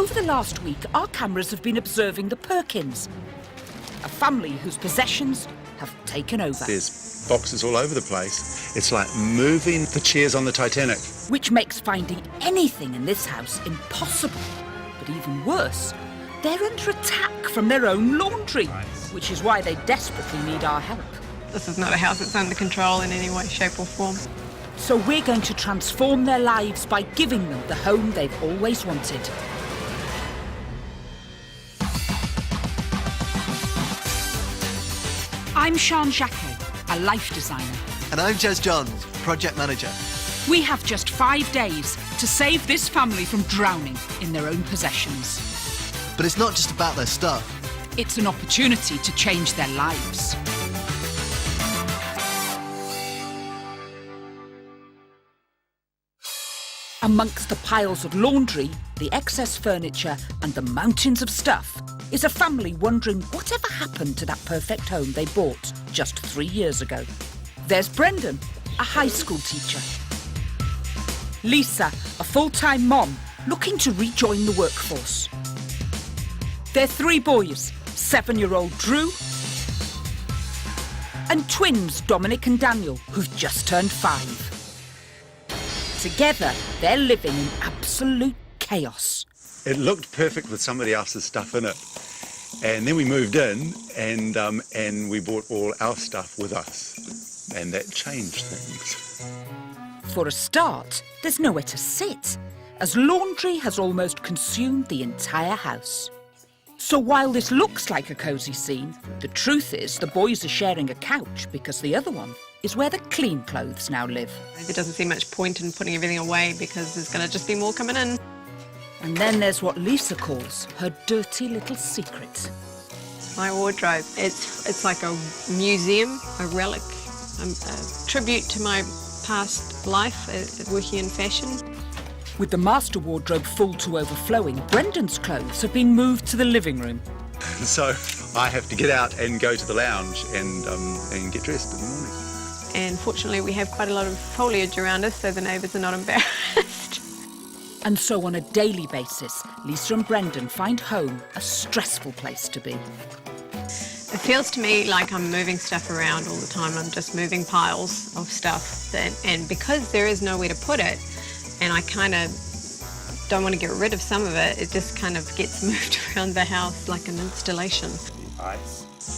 Over the last week, our cameras have been observing the Perkins, a family whose possessions have taken over. There's boxes all over the place. It's like moving the chairs on the Titanic. Which makes finding anything in this house impossible. But even worse, they're under attack from their own laundry, which is why they desperately need our help. This is not a house that's under control in any way, shape or form. So we're going to transform their lives by giving them the home they've always wanted. I'm Sian Jacquet, a life designer. And I'm Jez Johns, project manager. We have just 5 days to save this family from drowning in their own possessions. But it's not just about their stuff. It's an opportunity to change their lives. Amongst the piles of laundry, the excess furniture and the mountains of stuff is a family wondering whatever happened to that perfect home they bought just 3 years ago. There's Brendan, a high school teacher. Lisa, a full-time mom looking to rejoin the workforce. Their 3 boys, 7-year-old Drew and twins Dominic and Daniel, who've just turned 5. Together, they're living in absolute chaos. It looked perfect with somebody else's stuff in it. And then we moved in and we brought all our stuff with us. And that changed things. For a start, there's nowhere to sit, as laundry has almost consumed the entire house. So while this looks like a cosy scene, the truth is the boys are sharing a couch because the other one is where the clean clothes now live. There doesn't seem much point in putting everything away because there's going to just be more coming in. And then there's what Lisa calls her dirty little secret. My wardrobe, it's like a museum, a relic, a tribute to my past life working in fashion. With the master wardrobe full to overflowing, Brendan's clothes have been moved to the living room. So I have to get out and go to the lounge and get dressed in the morning. And fortunately, we have quite a lot of foliage around us, so the neighbours are not embarrassed. And so on a daily basis, Lisa and Brendan find home a stressful place to be. It feels to me like I'm moving stuff around all the time. I'm just moving piles of stuff. And because there is nowhere to put it, and I kind of don't want to get rid of some of it, it just kind of gets moved around the house like an installation.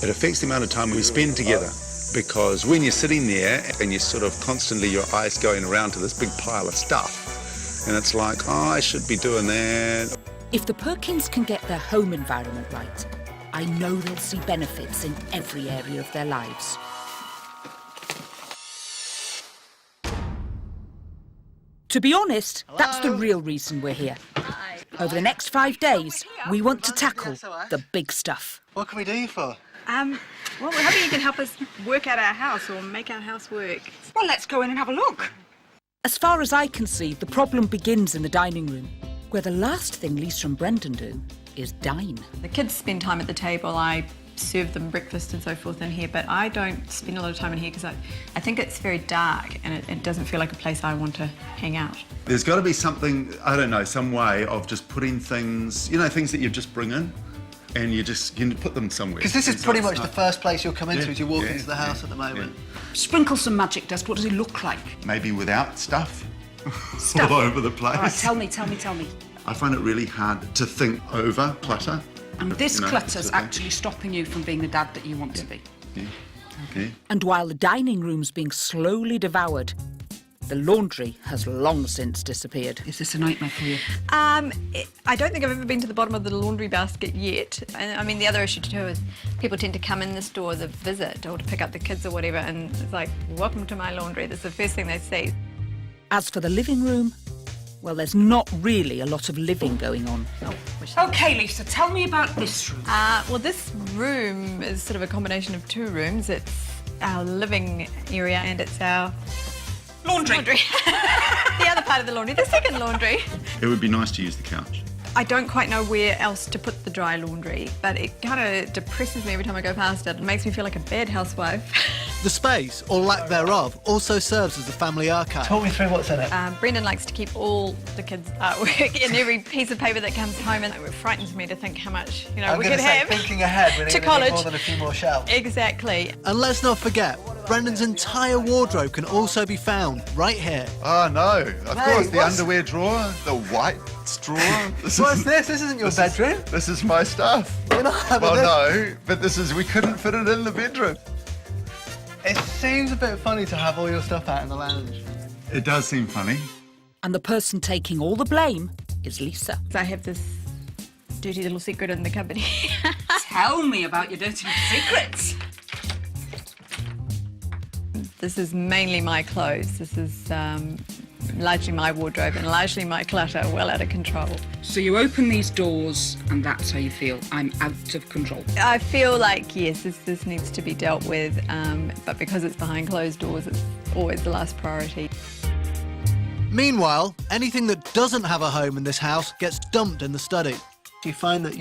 It affects the amount of time we spend together, because when you're sitting there and you're sort of constantly, your eyes going around to this big pile of stuff, and it's like, oh, I should be doing that. If the Perkins can get their home environment right, I know they'll see benefits in every area of their lives. To be honest, that's the real reason we're here. Over the next 5 days, we want to tackle the big stuff. What can we do you for? Well, we're hoping you can help us work out our house or make our house work. Well, let's go in and have a look. As far as I can see, the problem begins in the dining room, where the last thing Lisa and Brendan do is dine. The kids spend time at the table. I serve them breakfast and so forth in here, but I don't spend a lot of time in here because I think it's very dark and it doesn't feel like a place I want to hang out. There's got to be something, I don't know, some way of just putting things, you know, things that you just bring in and you put them somewhere. Because this is pretty much the first place you'll come into as you walk into the house at the moment. Sprinkle some magic dust. What does it look like? Maybe without stuff. Stuff. All over the place. All right, tell me. I find it really hard to think over clutter. And this You know, clutter's sort of actually stopping you from being the dad that you want to be. Yeah. Okay. And while the dining room's being slowly devoured, the laundry has long since disappeared. Is this a nightmare for you? I don't think I've ever been to the bottom of the laundry basket yet. And I mean, the other issue too is people tend to come in the store as a visit or to pick up the kids or whatever, and it's like, welcome to my laundry. That's the first thing they see. As for the living room, well, there's not really a lot of living going on. OK, Lisa, tell me about this room. Well, this room is sort of a combination of 2 rooms. It's our living area and it's our Laundry. the other part of the laundry, the second laundry. It would be nice to use the couch. I don't quite know where else to put the dry laundry, but it kind of depresses me every time I go past it. It makes me feel like a bad housewife. The space, or lack thereof, also serves as a family archive. Talk me through what's in it. Brendan likes to keep all the kids' artwork in every piece of paper that comes home, and it frightens me to think how much, you know, I'm we going could to say, have thinking ahead, we're to going to college. need more than a few more shelves. Exactly. And let's not forget, Brendan's entire wardrobe can also be found right here. Oh, no. Of course, the what's- underwear drawer, the white drawer. What's this? This isn't your bedroom. This is my stuff. You're not having Well, this. no, but we couldn't fit it in the bedroom. It seems a bit funny to have all your stuff out in the lounge. It does seem funny. And the person taking all the blame is Lisa. I have this dirty little secret in the cupboard. Tell me about your dirty secrets. This is mainly my clothes. This is largely my wardrobe and largely my clutter, well out of control. So you open these doors and that's how you feel. I'm out of control. I feel like, yes, this needs to be dealt with, but because it's behind closed doors, it's always the last priority. Meanwhile, anything that doesn't have a home in this house gets dumped in the study. Do you find that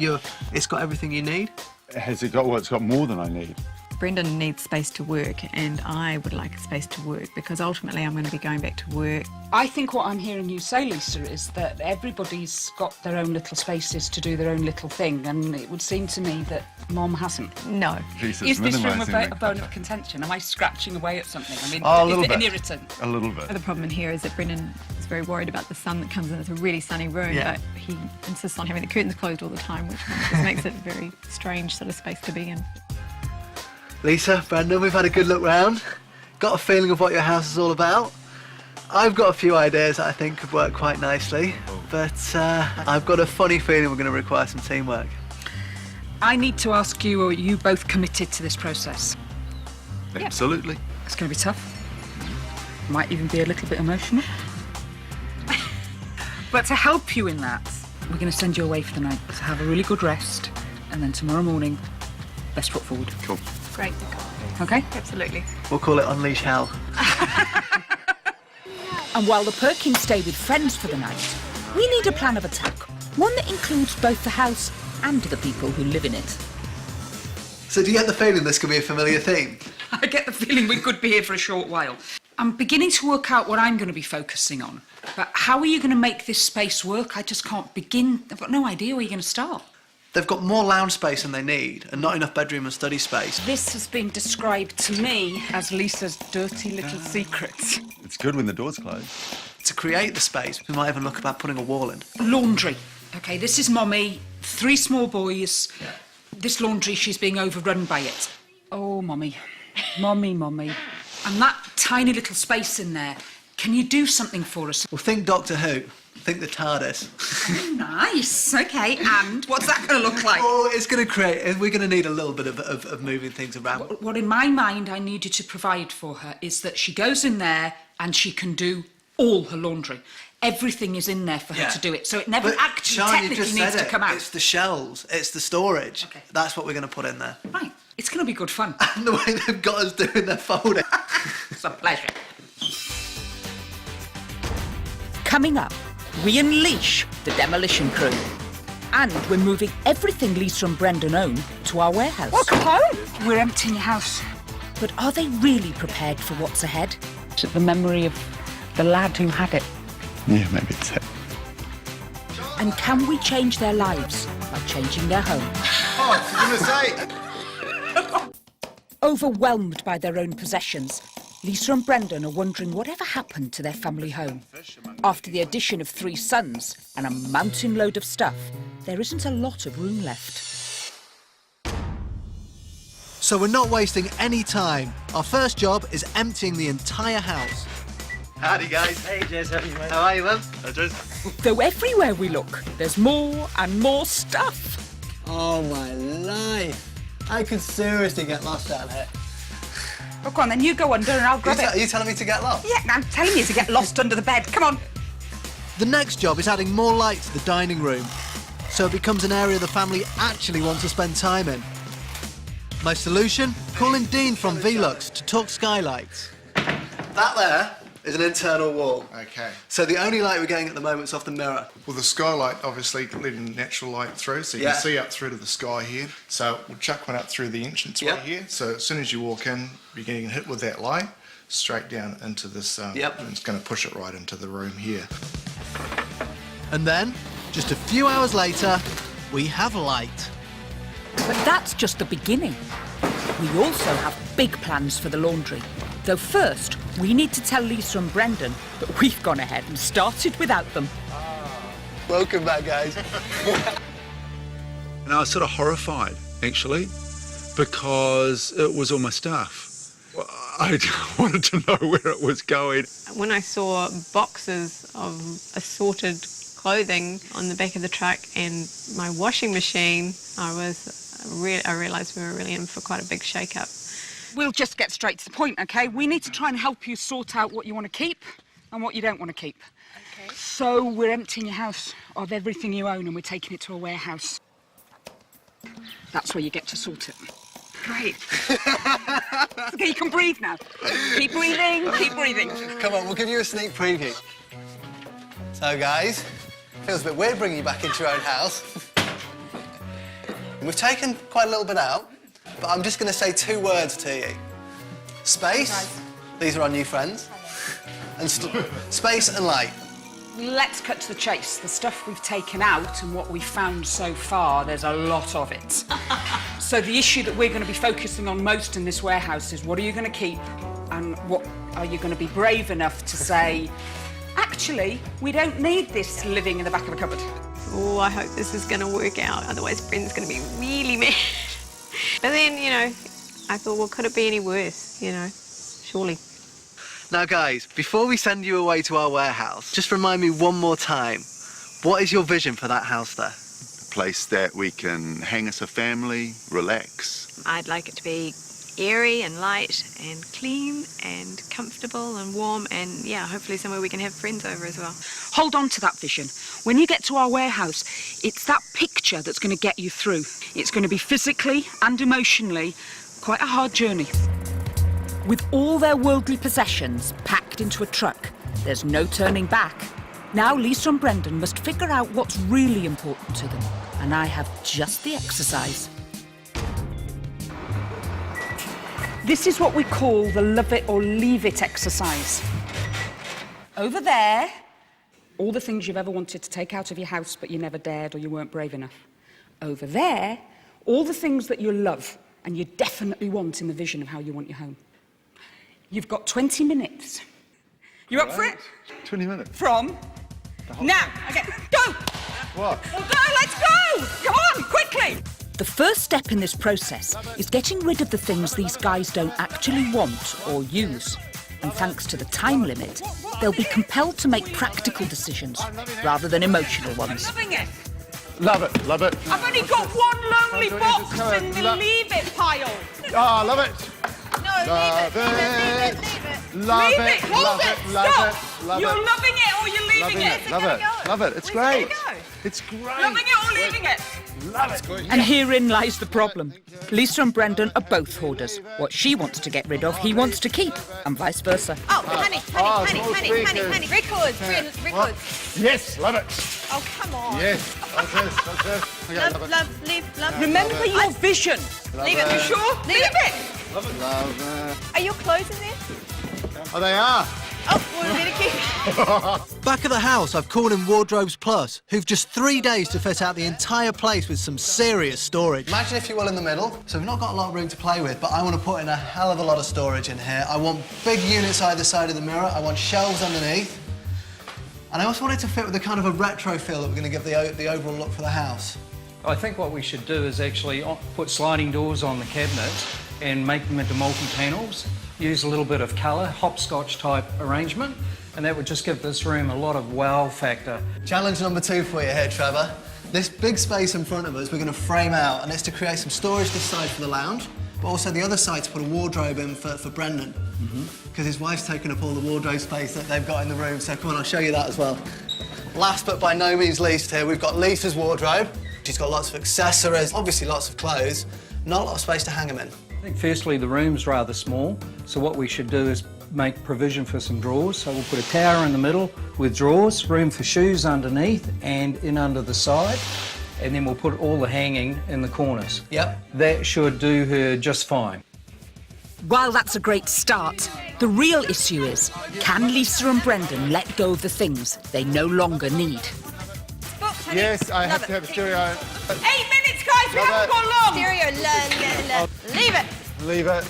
it's got everything you need? Has it got, well, it's got more than I need. Brendan needs space to work, and I would like a space to work because ultimately I'm going to be going back to work. I think what I'm hearing you say, Lisa, is that everybody's got their own little spaces to do their own little thing, and it would seem to me that Mom hasn't. No. Jesus, Is this room minimising a the bone clutter. of contention? Am I scratching away at something? I mean, Oh, a is little it an bit. irritant? A little bit. The problem in here is that Brendan is very worried about the sun that comes in. It's a really sunny room, Yeah. but he insists on having the curtains closed all the time, which just makes it a very strange sort of space to be in. Lisa, Brendan, we've had a good look round. Got a feeling of what your house is all about. I've got a few ideas that I think could work quite nicely, but I've got a funny feeling we're going to require some teamwork. I need to ask you, are you both committed to this process? Absolutely. It's going to be tough. Might even be a little bit emotional. But to help you in that, we're going to send you away for the night. So have a really good rest, and then tomorrow morning, best foot forward. Cool. Great. Okay? Absolutely. We'll call it Unleash Hell. And while the Perkins stay with friends for the night, we need a plan of attack. One that includes both the house and the people who live in it. So do you get the feeling this could be a familiar theme? I get the feeling we could be here for a short while. I'm beginning to work out what I'm going to be focusing on. But how are you going to make this space work? I just can't begin. I've got no idea where you're going to start. They've got more lounge space than they need and not enough bedroom and study space. This has been described to me as Lisa's dirty little secrets. It's good when the door's closed. To create the space, we might even look about putting a wall in. Laundry. OK, this is Mommy, 3 small boys. Yeah. This laundry, she's being overrun by it. Oh, Mommy. Mommy. And that tiny little space in there. Can you do something for us? Well, think Doctor Who. Think the TARDIS. Nice. OK, and what's that going to look like? Oh, it's going to create... We're going to need a little bit of moving things around. What in my mind I need you to provide for her is that she goes in there and she can do all her laundry. Everything is in there for her to do it, so it never actually Sian, technically you just needs said to come out. It's the shelves, it's the storage. Okay. That's what we're going to put in there. Right, it's going to be good fun. And the way they've got us doing their folding. It's a pleasure. Coming up, we unleash the demolition crew. And we're moving everything Lisa and Brendan own to our warehouse. Welcome home. We're emptying your house. But are they really prepared for what's ahead? Is it the memory of the lad who had it? Yeah, maybe it's it. And can we change their lives by changing their home? Oh, for goodness sake! Overwhelmed by their own possessions, Lisa and Brendan are wondering whatever happened to their family home. After the addition of 3 sons and a mountain load of stuff, there isn't a lot of room left. So we're not wasting any time. Our first job is emptying the entire house. Howdy, guys. Hey, Jez, how are you, man? Hi, Jez. Though everywhere we look, there's more and more stuff. Oh, my life. I could seriously get lost down here. Oh, go on then, you go under and I'll grab Are you telling me to get lost? Yeah, I'm telling you to get lost under the bed. Come on. The next job is adding more light to the dining room, so it becomes an area the family actually want to spend time in. My solution? Calling Dean from Velux to talk skylights. That there is an internal wall. Okay. So the only light we're getting at the moment is off the mirror. Well, the skylight obviously letting natural light through, so you Yeah. can see up through to the sky here. So we'll chuck one up through the entrance Yep. right here. So as soon as you walk in, you're getting hit with that light straight down into this. Yep. And it's going to push it right into the room here. And then, just a few hours later, we have light. But that's just the beginning. We also have big plans for the laundry. Though first, we need to tell Lisa and Brendan that we've gone ahead and started without them. Welcome back, guys. And I was sort of horrified, actually, because it was all my stuff. I wanted to know where it was going. When I saw boxes of assorted clothing on the back of the truck and my washing machine, I realised we were really in for quite a big shake-up. We'll just get straight to the point, OK? We need to try and help you sort out what you want to keep and what you don't want to keep. Okay. So we're emptying your house of everything you own and we're taking it to a warehouse. That's where you get to sort it. Great. OK, you can breathe now. Keep breathing, keep breathing. Come on, we'll give you a sneak preview. So, guys, feels a bit weird bringing you back into your own house. We've taken quite a little bit out, but I'm just going to say 2 words to you. Space, these are our new friends, and space and light. Let's cut to the chase. The stuff we've taken out and what we've found so far, there's a lot of it. So the issue that we're going to be focusing on most in this warehouse is what are you going to keep and what are you going to be brave enough to say, actually, we don't need this living in the back of a cupboard. Oh, I hope this is going to work out, otherwise Brendan's going to be really mad. But then, you know, I thought, well, could it be any worse, you know, surely. Now, guys, before we send you away to our warehouse, just remind me one more time, what is your vision for that house there? A place that we can hang as a family, relax. I'd like it to be airy and light and clean and comfortable and warm and, yeah, hopefully somewhere we can have friends over as well. Hold on to that vision. When you get to our warehouse, it's that picture that's going to get you through. It's going to be physically and emotionally quite a hard journey. With all their worldly possessions packed into a truck, there's no turning back. Now Lisa and Brendan must figure out what's really important to them, and I have just the exercise. This is what we call the love it or leave it exercise. Over there, all the things you've ever wanted to take out of your house but you never dared or you weren't brave enough. Over there, all the things that you love and you definitely want in the vision of how you want your home. You've got 20 minutes. You up for it? 20 minutes. From now. Okay, go! What? Well, go, let's go! Come on, quickly! The first step in this process is getting rid of the things these guys don't actually want or use. And thanks to the time limit, they'll be compelled to make practical decisions rather than emotional ones. Loving it. Love it, love it. I've only got one lonely box in the leave it pile. Ah, love it. No, Love leave it. Love Leave it, it, hold love it, it, love stop. it, love You're it. loving it or you're leaving Loving it. love it, love it. It's Where's great. it gonna go? It's great. Loving it or leaving it. Love it. And herein lies the problem. Lisa and Brendan are both hoarders. What she wants to get rid of, he wants to keep, and vice versa. Oh, honey. Records, records. Yes, love it. Oh, come on. Yes. What's this? What's this? Okay, Love, leave, love. Remember your vision. Leave it. You sure? Leave it. Love Are your clothes in there? it. Oh, they are. Oh, well, we better keep. Back at the house, I've called in Wardrobes Plus, who've just 3 days to fit out the entire place with some serious storage. Imagine, if you will, in the middle. So we've not got a lot of room to play with, but I want to put in a hell of a lot of storage in here. I want big units either side of the mirror. I want shelves underneath. And I also want it to fit with the kind of a retro feel that we're going to give the overall look for the house. I think what we should do is actually put sliding doors on the cabinets and make them into multi-panels. Use a little bit of colour, hopscotch type arrangement, and that would just give this room a lot of wow factor. Challenge number 2 for you here, Trevor. This big space in front of us we're going to frame out, and it's to create some storage this side for the lounge, but also the other side to put a wardrobe in for Brendan. Because his wife's taken up all the wardrobe space that they've got in the room, so come on, I'll show you that as well. Last but by no means least here, we've got Lisa's wardrobe. She's got lots of accessories, obviously lots of clothes, not a lot of space to hang them in. I think firstly the room's rather small, so what we should do is make provision for some drawers. So we'll put a tower in the middle with drawers, room for shoes underneath and in under the side. And then we'll put all the hanging in the corners. Yep. That should do her just fine. While that's a great start, the real issue is, can Lisa and Brendan let go of the things they no longer need? Yes, I have to have a stereo. 8 minutes, guys, we haven't got long. Stereo, leave it. Leave it.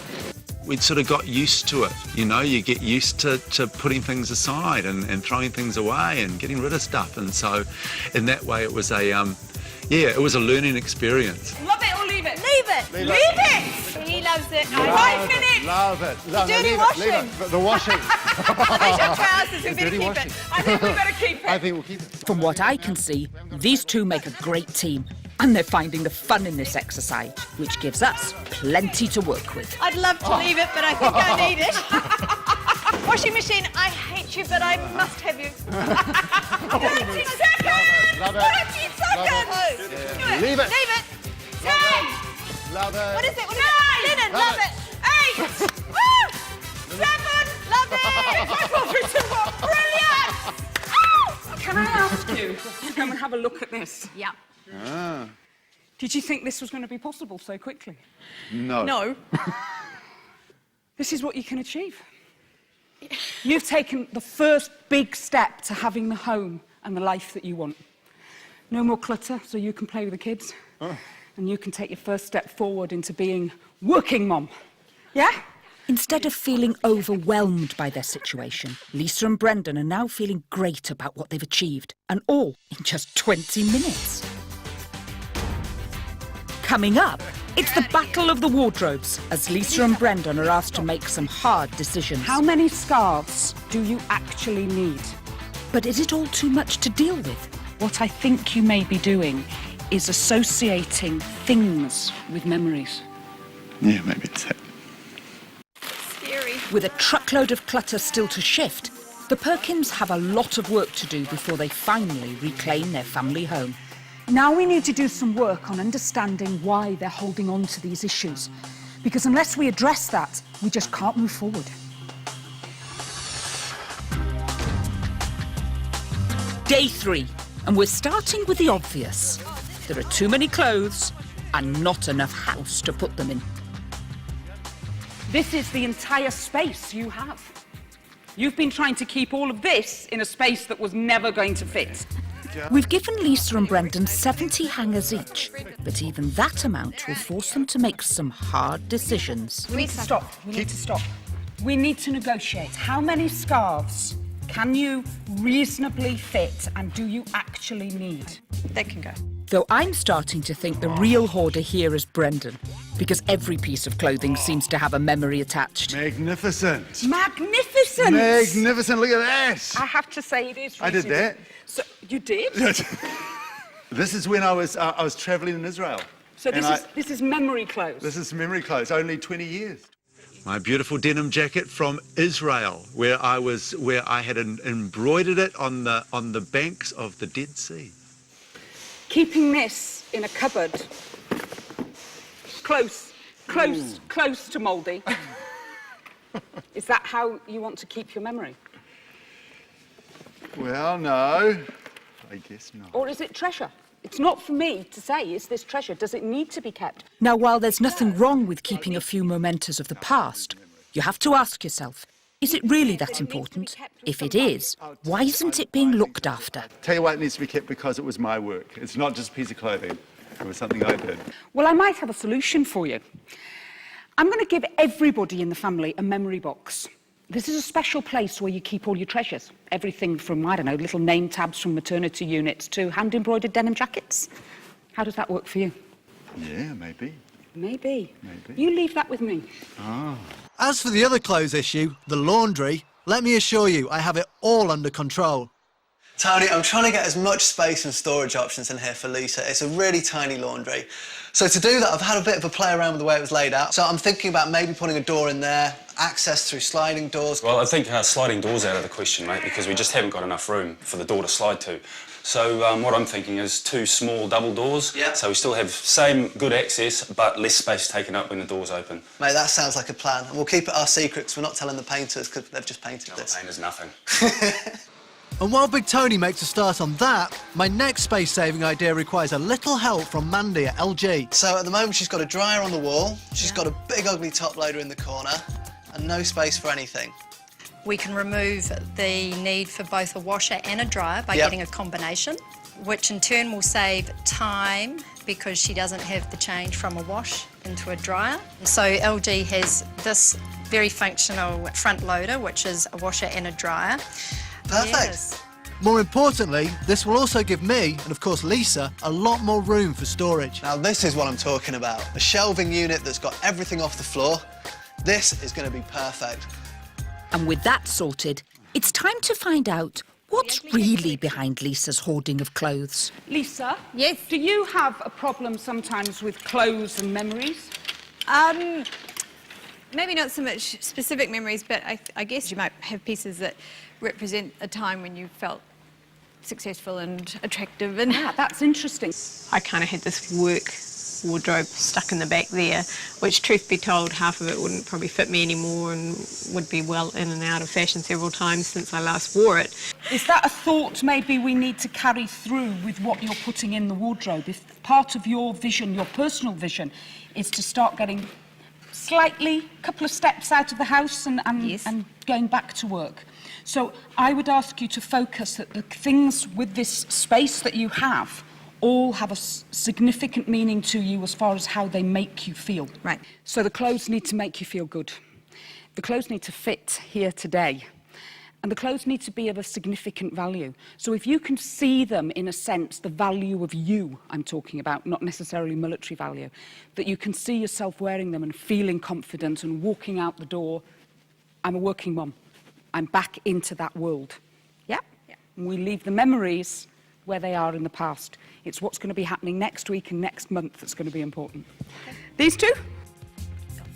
We'd sort of got used to it, you know, you get used to putting things aside and throwing things away and getting rid of stuff. And so in that way it was a, it was a learning experience. Love it or leave it? Leave it. Leave Leave it. it! He loves it. 5 minutes! Love it. Love Dirty it. Leave washing. it. Leave it. The washing. There's your trousers. We better Dirty keep washing. it. I think we better keep it. I think we'll keep it. From what I can see, these two make a great team, and they're finding the fun in this exercise, which gives us plenty to work with. I'd love to leave it, but I think I need it. Washing machine, I hate you, but I must have you. 30 seconds! Love it. 30 seconds! Yeah. Leave it. Leave it. 10! Love it. What is it? What is it? Linen, love it. 8! Woo! 7! Love it. Brilliant! Oh! Can I ask you to come and have a look at this? Yeah. Did you think this was going to be possible so quickly? No. No. This is what you can achieve. You've taken the first big step to having the home and the life that you want. No more clutter, so you can play with the kids. And you can take your first step forward into being working mom. Yeah? Instead of feeling overwhelmed by their situation, Lisa and Brendan are now feeling great about what they've achieved, and all in just 20 minutes. Coming up, it's the battle of the wardrobes, as Lisa and Brendan are asked to make some hard decisions. How many scarves do you actually need? But is it all too much to deal with? What I think you may be doing is associating things with memories. Yeah, maybe it's that. Scary. With a truckload of clutter still to shift, the Perkins have a lot of work to do before they finally reclaim their family home. Now we need to do some work on understanding why they're holding on to these issues. Because unless we address that, we just can't move forward. Day 3, and we're starting with the obvious. There are too many clothes and not enough house to put them in. This is the entire space you have. You've been trying to keep all of this in a space that was never going to fit. We've given Lisa and Brendan 70 hangers each, but even that amount will force them to make some hard decisions. We need to stop. We need to stop. We need to negotiate. How many scarves can you reasonably fit, and do you actually need? They can go. Though I'm starting to think the real hoarder here is Brendan, because every piece of clothing seems to have a memory attached. Magnificent. Magnificent! Magnificent. Look at that. I have to say it is. I did Reese's. that. So you did? This is when I was travelling in Israel. So And this is memory clothes. This is memory clothes. Only 20 years. My beautiful denim jacket from Israel, where I had embroidered it on the banks of the Dead Sea. Keeping this in a cupboard, close to mouldy. Is that how you want to keep your memory? Well, no. I guess not. Or is it treasure? It's not for me to say, is this treasure? Does it need to be kept? Now, while there's nothing wrong with keeping a few mementos of the past, you have to ask yourself, is it really that important? If it is, why isn't it being looked after? Tell you why it needs to be kept, because it was my work. It's not just a piece of clothing. It was something I did. Well, I might have a solution for you. I'm going to give everybody in the family a memory box. This is a special place where you keep all your treasures. Everything from, I don't know, little name tabs from maternity units to hand-embroidered denim jackets. How does that work for you? Yeah, maybe. Maybe. Maybe. You leave that with me. As for the other clothes issue, the laundry, let me assure you, I have it all under control. Tony, I'm trying to get as much space and storage options in here for Lisa. It's a really tiny laundry. So to do that, I've had a bit of a play around with the way it was laid out. So I'm thinking about maybe putting a door in there, access through sliding doors. Well, I think sliding doors out of the question, mate, because we just haven't got enough room for the door to slide to. So what I'm thinking is 2 small double doors. Yeah. So we still have same good access, but less space taken up when the doors open. Mate, that sounds like a plan. And we'll keep it our secret because we're not telling the painters because they've just painted this. Paint is nothing. And while Big Tony makes a start on that, my next space-saving idea requires a little help from Mandy at LG. So at the moment she's got a dryer on the wall, she's got a big ugly top loader in the corner, and no space for anything. We can remove the need for both a washer and a dryer by getting a combination, which in turn will save time because she doesn't have the change from a wash into a dryer. So LG has this very functional front loader, which is a washer and a dryer. Perfect. Yes. More importantly, this will also give me, and of course Lisa, a lot more room for storage. Now this is what I'm talking about. A shelving unit that's got everything off the floor. This is going to be perfect. And with that sorted, it's time to find out what's really behind Lisa's hoarding of clothes. Lisa? Yes? Do you have a problem sometimes with clothes and memories? Maybe not so much specific memories, but I guess you might have pieces that represent a time when you felt successful and attractive. And That's interesting. I kind of had this work wardrobe stuck in the back there, which, truth be told, half of it wouldn't probably fit me anymore and would be well in and out of fashion several times since I last wore it. Is that a thought maybe we need to carry through with what you're putting in the wardrobe? If part of your vision, your personal vision, is to start getting slightly, a couple of steps out of the house and going back to work. So I would ask you to focus that the things with this space that you have all have a significant meaning to you as far as how they make you feel. Right. So the clothes need to make you feel good. The clothes need to fit here today. And the clothes need to be of a significant value. So if you can see them, in a sense, the value of you, I'm talking about, not necessarily military value, that you can see yourself wearing them and feeling confident and walking out the door, I'm a working mum. I'm back into that world. Yeah? And we leave the memories where they are in the past. It's what's going to be happening next week and next month that's going to be important. Okay. These two?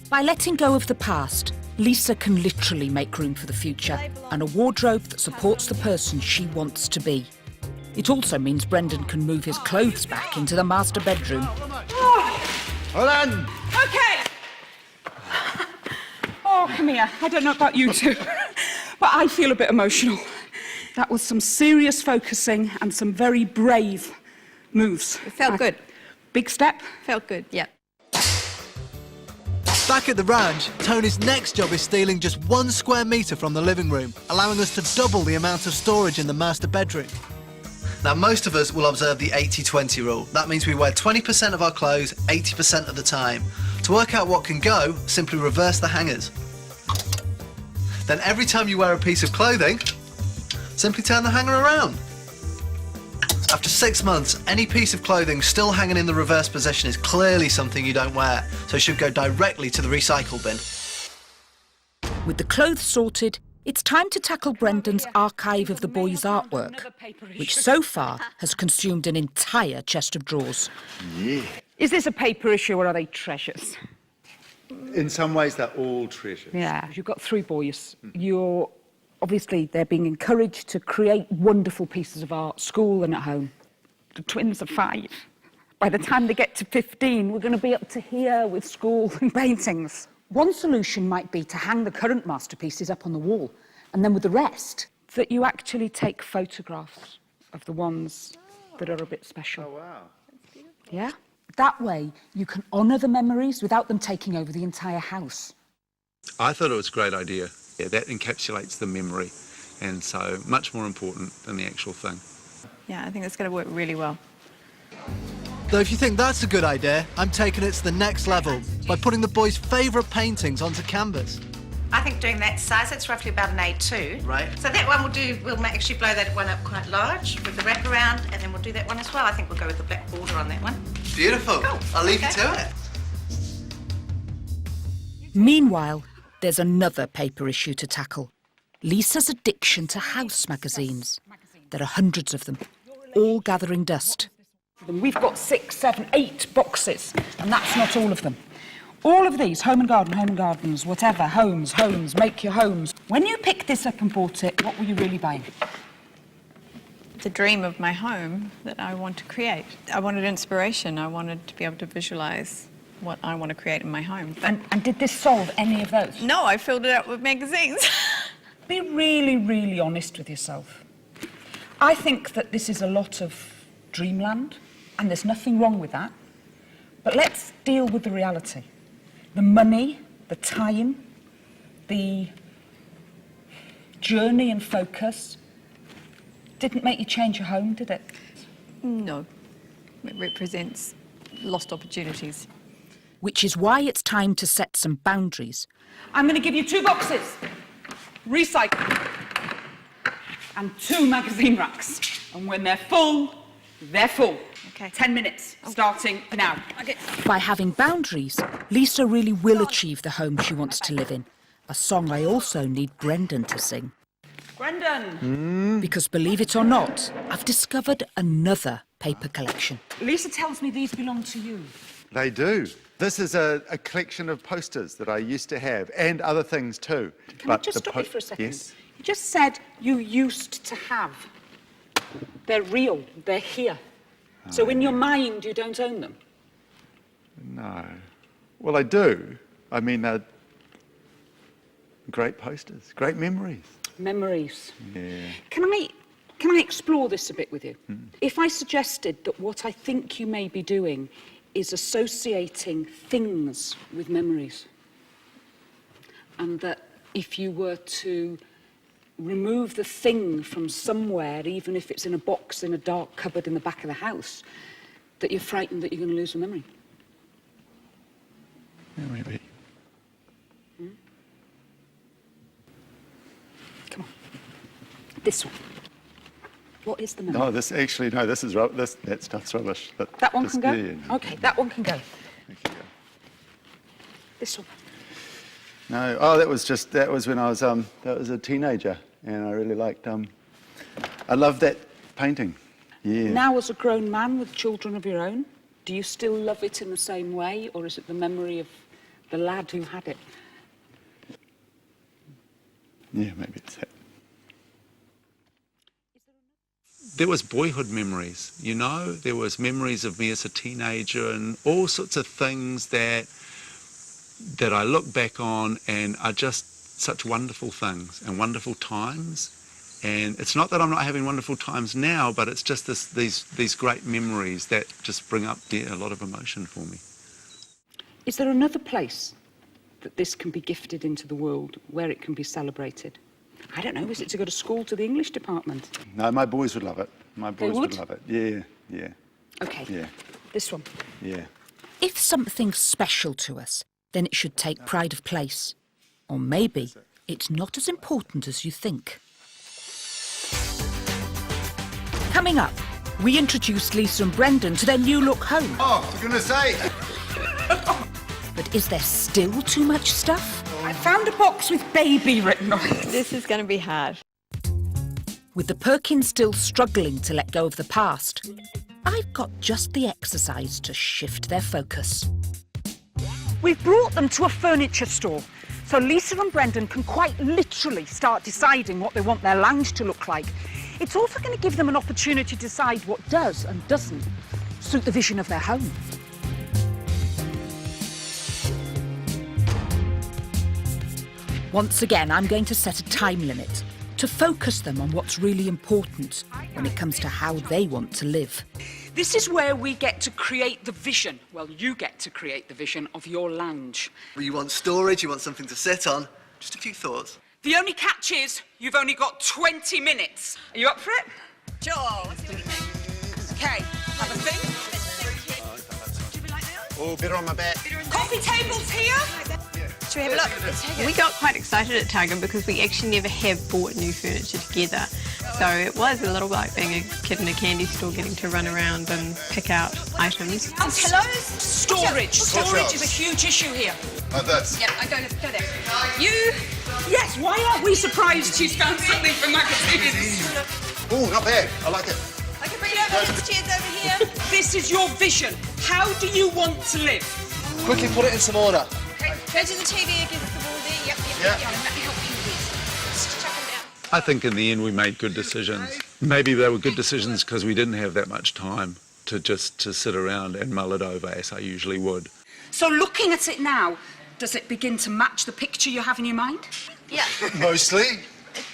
By letting go of the past, Lisa can literally make room for the future and a wardrobe that supports the person she wants to be. It also means Brendan can move his clothes back into the master bedroom. Hold on! Okay! Oh, come here. I don't know about you two, but I feel a bit emotional. That was some serious focusing and some very brave moves. it felt good. Big step. Felt good, yeah. Back at the ranch, Tony's next job is stealing just 1 square metre from the living room, allowing us to double the amount of storage in the master bedroom. Now, most of us will observe the 80-20 rule. That means we wear 20% of our clothes 80% of the time. To work out what can go, simply reverse the hangers. Then every time you wear a piece of clothing, simply turn the hanger around. After 6 months, any piece of clothing still hanging in the reverse position is clearly something you don't wear, so it should go directly to the recycle bin. With the clothes sorted, it's time to tackle Brendan's archive of the boys' artwork, which so far has consumed an entire chest of drawers. Yeah. Is this a paper issue or are they treasures? In some ways, they're all treasures. Yeah. You've got 3 boys. Obviously, they're being encouraged to create wonderful pieces of art, school and at home. The twins are 5. By the time they get to 15, we're going to be up to here with school and paintings. One solution might be to hang the current masterpieces up on the wall, and then with the rest, that you actually take photographs of the ones that are a bit special. Oh, wow. That's beautiful. Yeah? That way, you can honour the memories without them taking over the entire house. I thought it was a great idea. Yeah, that encapsulates the memory, and so much more important than the actual thing. Yeah, I think that's going to work really well. Though if you think that's a good idea, I'm taking it to the next level by putting the boys' favourite paintings onto canvas. I think doing that size, it's roughly about an A2. Right. So that one we'll actually blow that one up quite large with the wraparound, and then we'll do that one as well. I think we'll go with the black border on that one. Beautiful. Cool. I'll leave you to it. Meanwhile, there's another paper issue to tackle. Lisa's addiction to house magazines. There are hundreds of them, all gathering dust. We've got 6, 7, 8 boxes, and that's not all of them. All of these, home and gardens, whatever, homes, make your homes. When you picked this up and bought it, what were you really buying? the dream of my home that I want to create. I wanted inspiration. I wanted to be able to visualise what I want to create in my home. But And did this solve any of those? no, I filled it up with magazines. Be really, really honest with yourself. I think that this is a lot of dreamland, and there's nothing wrong with that. But let's deal with the reality. The money, the time, the journey and focus didn't make you change your home, did it? No, it represents lost opportunities. Which is why it's time to set some boundaries. I'm going to give you 2 boxes, recycle, and 2 magazine racks. And when they're full, they're full. Okay. 10 minutes, starting now. Okay. By having boundaries, Lisa really will achieve the home she wants to live in. A song I also need Brendan to sing. Brendan! Because believe it or not, I've discovered another paper collection. Lisa tells me these belong to you. They do. This is a collection of posters that I used to have, and other things too. Can I just stop you for a second? Yes. You just said you used to have. They're real, they're here. So in your mind, you don't own them? No. Well, I do. I mean, they're great posters, great memories. Memories. Yeah. Can I explore this a bit with you? If I suggested that what I think you may be doing is associating things with memories, and that if you were to remove the thing from somewhere, even if it's in a box in a dark cupboard in the back of the house, that you're frightened that you're going to lose the memory? Yeah, maybe. Come on. This one. What is the memory? No, this actually, no, this is that stuff's rubbish. That one this- can go? yeah, no. Okay, that one can go. It can go. This one. No, oh, that was when I was a teenager, and I really liked, I loved that painting. Yeah. Now, as a grown man with children of your own, do you still love it in the same way, or is it the memory of the lad who had it? Yeah, maybe it's that. There was boyhood memories, you know? There was memories of me as a teenager and all sorts of things that I look back on and are just such wonderful things and wonderful times. And it's not that I'm not having wonderful times now, but it's just these great memories that just bring up a lot of emotion for me. Is there another place that this can be gifted into the world, where it can be celebrated? I don't know, is it to go to school, to the English department? No, my boys would love it. My boys would? love it. Yeah, yeah, Okay, yeah, this one. yeah. If something's special to us, then it should take pride of place. Or maybe it's not as important as you think. Coming up, we introduced Lisa and Brendan to their new look home. Oh, for goodness sake! But is there still too much stuff? I found a box with baby written on it. This is going to be hard. With the Perkins still struggling to let go of the past, I've got just the exercise to shift their focus. We've brought them to a furniture store, so Lisa and Brendan can quite literally start deciding what they want their lounge to look like. It's also going to give them an opportunity to decide what does and doesn't suit the vision of their home. Once again, I'm going to set a time limit to focus them on what's really important when it comes to how they want to live. This is where we get to create the vision. Well, you get to create the vision of your lounge. You want storage, you want something to sit on. Just a few thoughts. The only catch is you've only got 20 minutes. Are you up for it? Sure, let's see what you think. Okay, have a think. Oh, better on my back. Coffee tables here? Should we have a look? We got quite excited at Target because we actually never have bought new furniture together. So it was a little like being a kid in a candy store getting to run around and pick out items. Pillows? Storage. Storage is a huge issue here. Like this. Yep, I go there. You? Yes, why aren't we surprised she's found something for magazines? Oh, not bad. I like it. I can bring it over. There's chairs over here. This is your vision. How do you want to live? Quickly put it in some order. Okay, go to the TV against the wall there. Yep. Yeah. Let me help you with this. Just chuck them down. I think in the end we made good decisions. Maybe they were good decisions because we didn't have that much time to sit around and mull it over as I usually would. So looking at it now, does it begin to match the picture you have in your mind? Yeah, Mostly.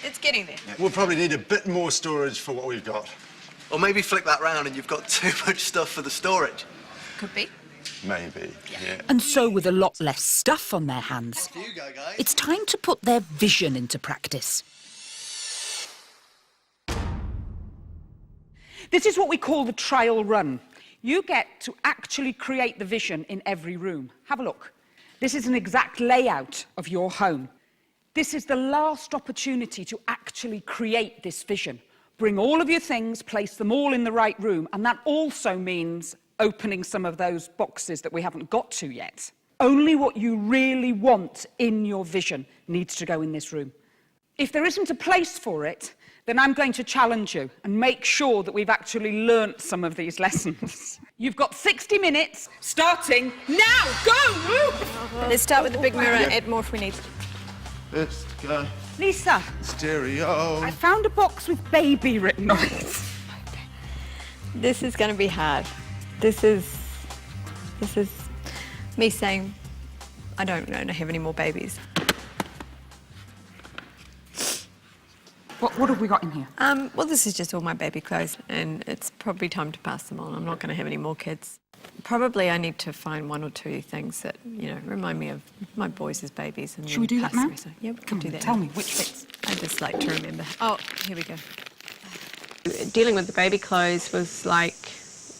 it's getting there. We'll probably need a bit more storage for what we've got. Or maybe flick that round and you've got too much stuff for the storage. Could be. Maybe, yeah. And so, with a lot less stuff on their hands, Here you go, guys. it's time to put their vision into practice. This is what we call the trial run. You get to actually create the vision in every room. Have a look. This is an exact layout of your home. This is the last opportunity to actually create this vision. Bring all of your things, place them all in the right room, and that also means opening some of those boxes that we haven't got to yet. Only what you really want in your vision needs to go in this room. If there isn't a place for it, then I'm going to challenge you and make sure that we've actually learnt some of these lessons. You've got 60 minutes, starting now. Go! Let's start with the big mirror, add more if we need. Let's go. Lisa, Stereo. I found a box with baby written on it. This is going to be hard. This is me saying, I don't have any more babies. What have we got in here? Well, this is just all my baby clothes, and it's probably time to pass them on. I'm not going to have any more kids. Probably I need to find one or two things that, remind me of my boys as babies. And Should we do that now? Yeah, we can do that. Tell me, which bits? I just like to remember. Oh, here we go. Dealing with the baby clothes was like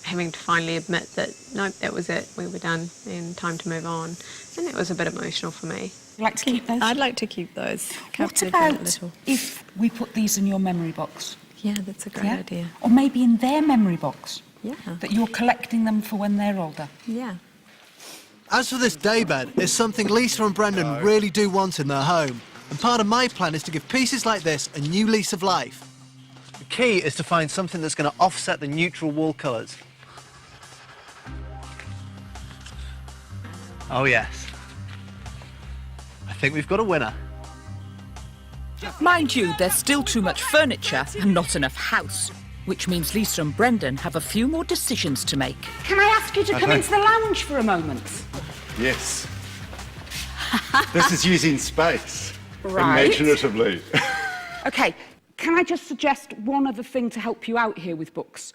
having to finally admit that, nope, that was it, we were done, and time to move on. And that was a bit emotional for me. You'd like to keep those? I'd like to keep those. What about if we put these in your memory box? Yeah, that's a great idea. Or maybe in their memory box? Yeah. That you're collecting them for when they're older? Yeah. As for this daybed, it's something Lisa and Brendan really do want in their home. And part of my plan is to give pieces like this a new lease of life. The key is to find something that's going to offset the neutral wall colours. Oh yes. I think we've got a winner. Mind you, there's still too much furniture and not enough house, which means Lisa and Brendan have a few more decisions to make. Can I ask you to come into the lounge for a moment? Yes. This is using space. Right. Imaginatively. OK, can I just suggest one other thing to help you out here with books?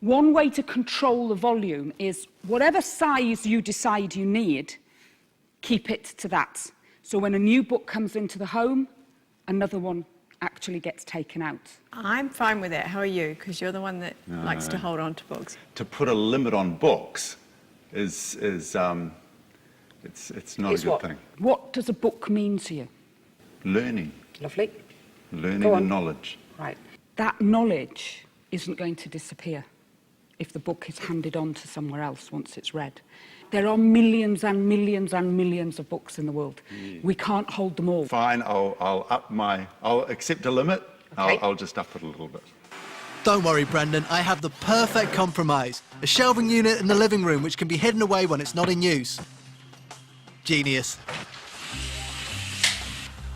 One way to control the volume is whatever size you decide you need, keep it to that. So when a new book comes into the home, another one actually gets taken out. I'm fine with that. How are you? Because you're the one that likes to hold on to books. To put a limit on books is it's not a good thing. What does a book mean to you? Learning. Lovely. Learning and knowledge. Right. That knowledge isn't going to disappear if the book is handed on to somewhere else once it's read. There are millions and millions and millions of books in the world. Yeah. We can't hold them all. Fine, I'll accept a limit. Okay. I'll just up it a little bit. Don't worry, Brendan, I have the perfect compromise. A shelving unit in the living room which can be hidden away when it's not in use. Genius.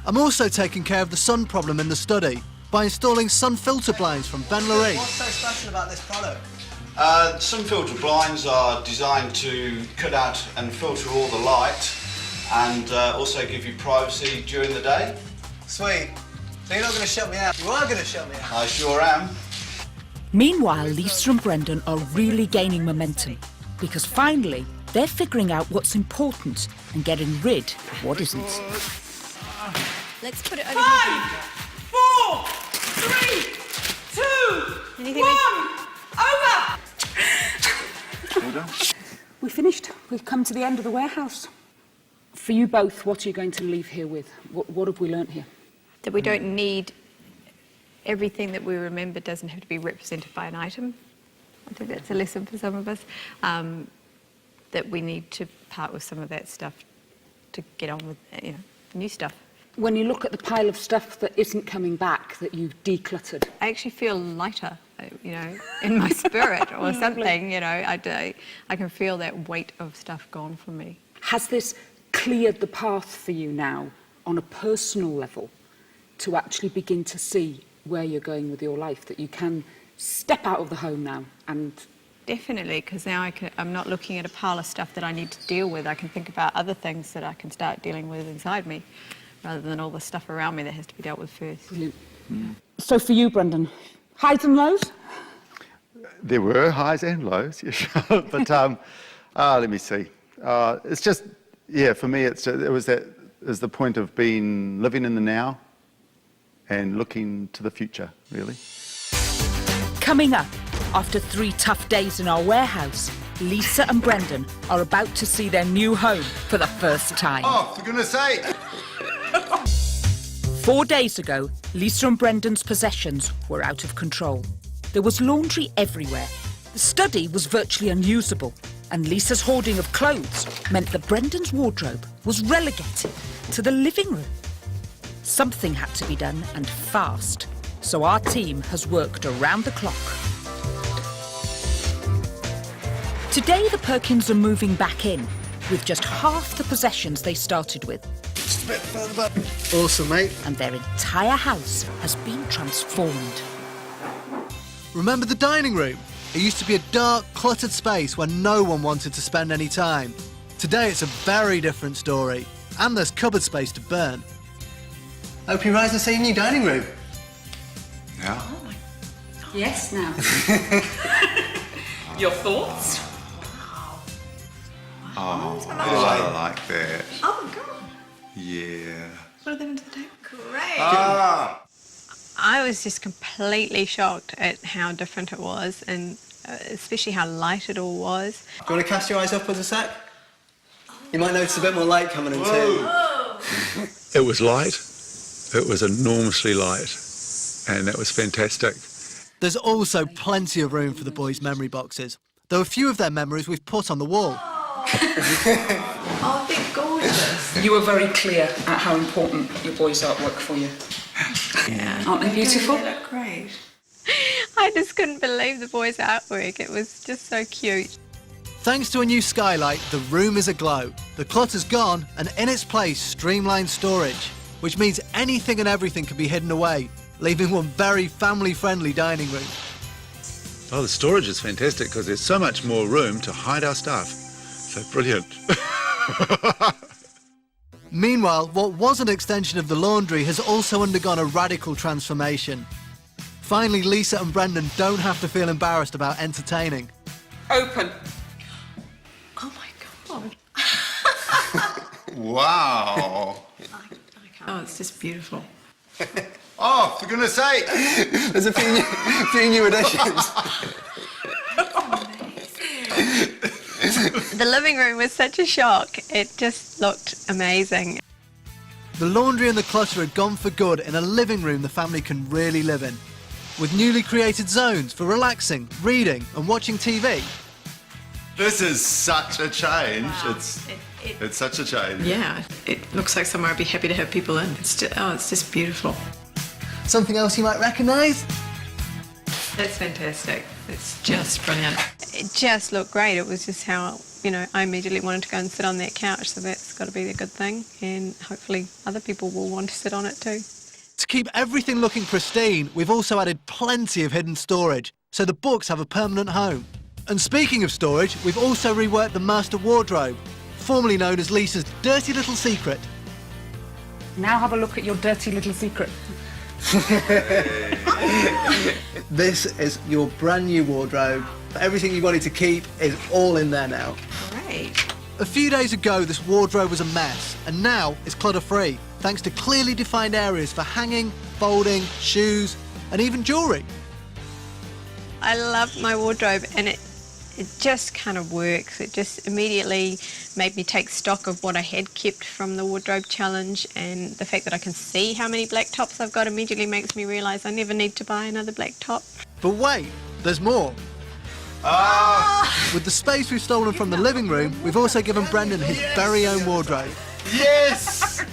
I'm also taking care of the sun problem in the study by installing sun filter blinds from Ben Lurie. What's so special about this product? Sun filter blinds are designed to cut out and filter all the light and also give you privacy during the day. Sweet. So you're not going to shut me out. You are going to shut me out. I sure am. Meanwhile, Lisa and Brendan are really gaining momentum because finally they're figuring out what's important and getting rid of what isn't. Let's put it over 5, 4, 3, 2, Anything 1, over! Well done. We're finished. We've come to the end of the warehouse. For you both, what are you going to leave here with? What have we learnt here? That we don't need everything that we remember doesn't have to be represented by an item. I think that's a lesson for some of us. That we need to part with some of that stuff to get on with, new stuff. When you look at the pile of stuff that isn't coming back, that you've decluttered. I actually feel lighter, in my spirit or something, I can feel that weight of stuff gone from me. Has this cleared the path for you now on a personal level to actually begin to see where you're going with your life, that you can step out of the home now and... Definitely, because now I'm not looking at a pile of stuff that I need to deal with. I can think about other things that I can start dealing with inside me, rather than all the stuff around me that has to be dealt with first. Brilliant. So for you, Brendan, highs and lows? There were highs and lows, yeah, sure. But let me see. It's just, yeah, for me, it was the point of living in the now and looking to the future, really. Coming up, after 3 tough days in our warehouse, Lisa and Brendan are about to see their new home for the first time. Oh, for goodness sake! 4 days ago, Lisa and Brendan's possessions were out of control. There was laundry everywhere. The study was virtually unusable, and Lisa's hoarding of clothes meant that Brendan's wardrobe was relegated to the living room. Something had to be done, and fast, so our team has worked around the clock. Today, the Perkins are moving back in, with just half the possessions they started with. Just a bit further back. Awesome, mate. And their entire house has been transformed. Remember the dining room? It used to be a dark, cluttered space where no one wanted to spend any time. Today, it's a very different story. And there's cupboard space to burn. Hope you rise and see a new dining room. Yeah. Yes, now. Your thoughts? Oh, I like that. Oh my God. Yeah. What are they into the table? Great. Ah! I was just completely shocked at how different it was, and especially how light it all was. Do you want to cast your eyes upwards a sec? You might notice a bit more light coming in too. It was light. It was enormously light. And that was fantastic. There's also plenty of room for the boys' memory boxes, though a few of their memories we've put on the wall. Oh, they're gorgeous. You were very clear at how important your boys' artwork for you. Yeah. Aren't they beautiful? They look great. I just couldn't believe the boys' artwork. It was just so cute. Thanks to a new skylight, the room is aglow. The clutter's gone, and in its place, streamlined storage, which means anything and everything can be hidden away, leaving one very family-friendly dining room. Oh, the storage is fantastic because there's so much more room to hide our stuff. So brilliant. Meanwhile, what was an extension of the laundry has also undergone a radical transformation. Finally, Lisa and Brendan don't have to feel embarrassed about entertaining. Open. Oh my God. Wow. Oh, it's just beautiful. Oh, for goodness sake. There's a few new additions. The living room was such a shock. It just looked amazing. The laundry and the clutter had gone for good in a living room the family can really live in, with newly created zones for relaxing, reading and watching TV. This is such a change. Wow. It's such a change. Yeah, it looks like somewhere I'd be happy to have people in. It's just beautiful. Something else you might recognise? That's fantastic. It's just brilliant. It just looked great. It was just how, I immediately wanted to go and sit on that couch, so that's got to be a good thing, and hopefully other people will want to sit on it too. To keep everything looking pristine, we've also added plenty of hidden storage, so the books have a permanent home. And speaking of storage, we've also reworked the master wardrobe, formerly known as Lisa's dirty little secret. Now have a look at your dirty little secret. This is your brand new wardrobe. Everything you wanted to keep is all in there now. Great. A few days ago, this wardrobe was a mess, and now it's clutter-free, thanks to clearly defined areas for hanging, folding, shoes, and even jewellery. I love my wardrobe, and it just kind of works. It just immediately made me take stock of what I had kept from the wardrobe challenge, and the fact that I can see how many black tops I've got immediately makes me realise I never need to buy another black top. But wait, there's more. With the space we've stolen from the living room, we've also given Brendan his very own wardrobe. Yes!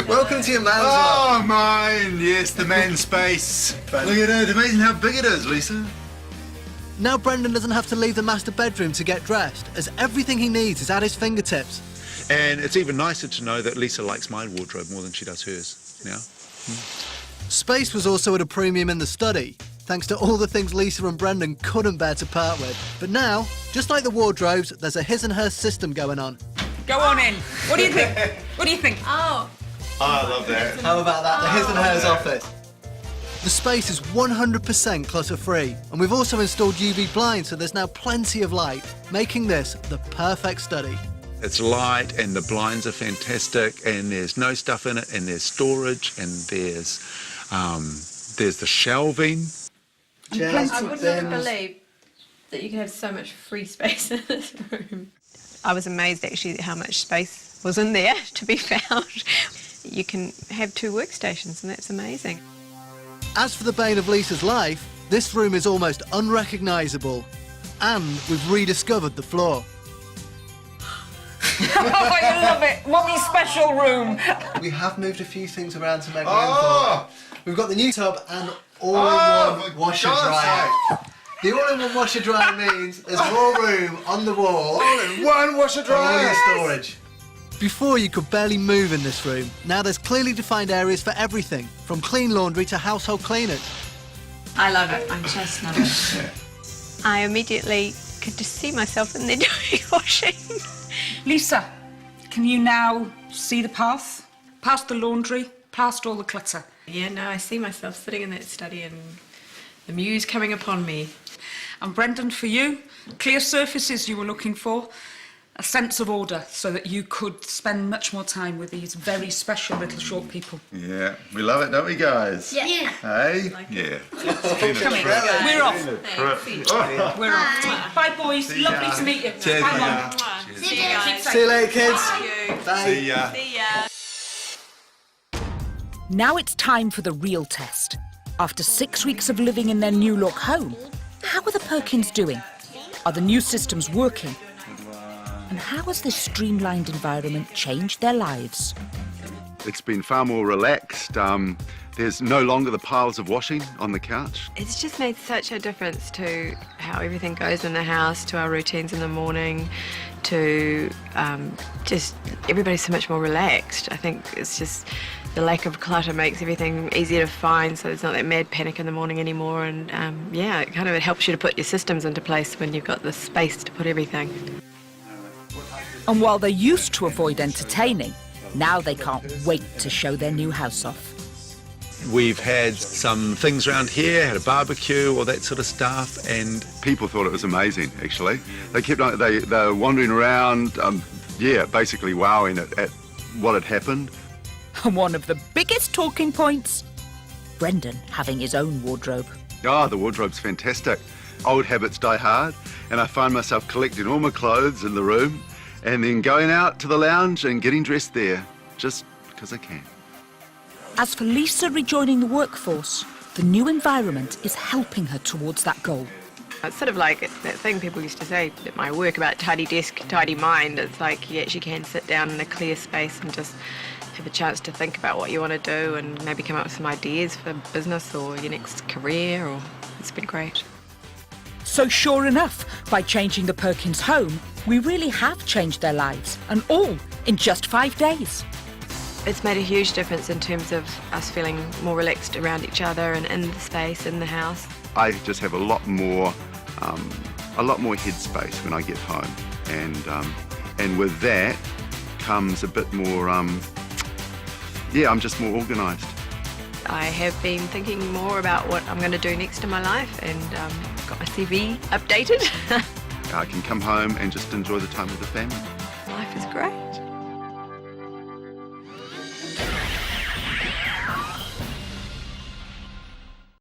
Welcome to your man's world. Oh, mine! Yes, the man space. Look at it. Amazing how big it is, Lisa. Now Brendan doesn't have to leave the master bedroom to get dressed, as everything he needs is at his fingertips. And it's even nicer to know that Lisa likes my wardrobe more than she does hers now. Space was also at a premium in the study, thanks to all the things Lisa and Brendan couldn't bear to part with. But now, just like the wardrobes, there's a his and her system going on. Go on in. What do you think? What do you think? Oh. Oh, I love that. How about that? The his and hers office. The space is 100% clutter-free, and we've also installed UV blinds, so there's now plenty of light, making this the perfect study. It's light and the blinds are fantastic and there's no stuff in it and there's storage and there's the shelving. I would never believe that you can have so much free space in this room. I was amazed actually at how much space was in there to be found. You can have 2 workstations and that's amazing. As for the bane of Lisa's life, this room is almost unrecognisable, and we've rediscovered the floor. Oh, I love it. Mummy's special room. We have moved a few things around to make room for it. We've got the new tub and all-in-one washer dryer. The all-in-one washer dryer means there's more room on the wall. All-in-one washer for all dryer. your storage. Before you could barely move in this room, now there's clearly defined areas for everything, from clean laundry to household cleaners. I love it. I just love it. I immediately could just see myself in there doing washing. Lisa, can you now see the path? Past the laundry, past all the clutter. Yeah, no, I see myself sitting in that study and the muse coming upon me. And Brendan, for you, clear surfaces you were looking for, a sense of order so that you could spend much more time with these very special little short people. Yeah, we love it, don't we, guys? Yeah. Hey? Yeah. Come in. We're off. We're off. Bye, boys. Lovely to meet you. Cheers, Bye, Mum. Mum. See you guys. See you later, kids. Bye. See ya. See ya. Now it's time for the real test. After 6 weeks of living in their new look home, how are the Perkins doing? Are the new systems working? And how has this streamlined environment changed their lives? It's been far more relaxed. There's no longer the piles of washing on the couch. It's just made such a difference to how everything goes in the house, to our routines in the morning, to just everybody's so much more relaxed. I think it's just the lack of clutter makes everything easier to find, so there's not that mad panic in the morning anymore. And yeah, it kind of helps you to put your systems into place when you've got the space to put everything. And while they used to avoid entertaining, now they can't wait to show their new house off. We've had some things around here, had a barbecue, all that sort of stuff, and People thought it was amazing, actually. They kept on, they were wandering around, basically wowing at what had happened. And one of the biggest talking points, Brendan having his own wardrobe. Oh, the wardrobe's fantastic. Old habits die hard, and I find myself collecting all my clothes in the room and then going out to the lounge and getting dressed there, just because I can. As for Lisa rejoining the workforce, the new environment is helping her towards that goal. It's sort of like that thing people used to say at my work about tidy desk, tidy mind. It's like you actually can sit down in a clear space and just have a chance to think about what you want to do and maybe come up with some ideas for business or your next career. Or it's been great. So sure enough, by changing the Perkins home, we really have changed their lives, and all in just 5 days. It's made a huge difference in terms of us feeling more relaxed around each other and in the space, in the house. I just have a lot more headspace when I get home, and with that comes a bit more. I'm just more organised. I have been thinking more about what I'm going to do next in my life, and got my CV updated. I can come home and just enjoy the time with the family. Life is great.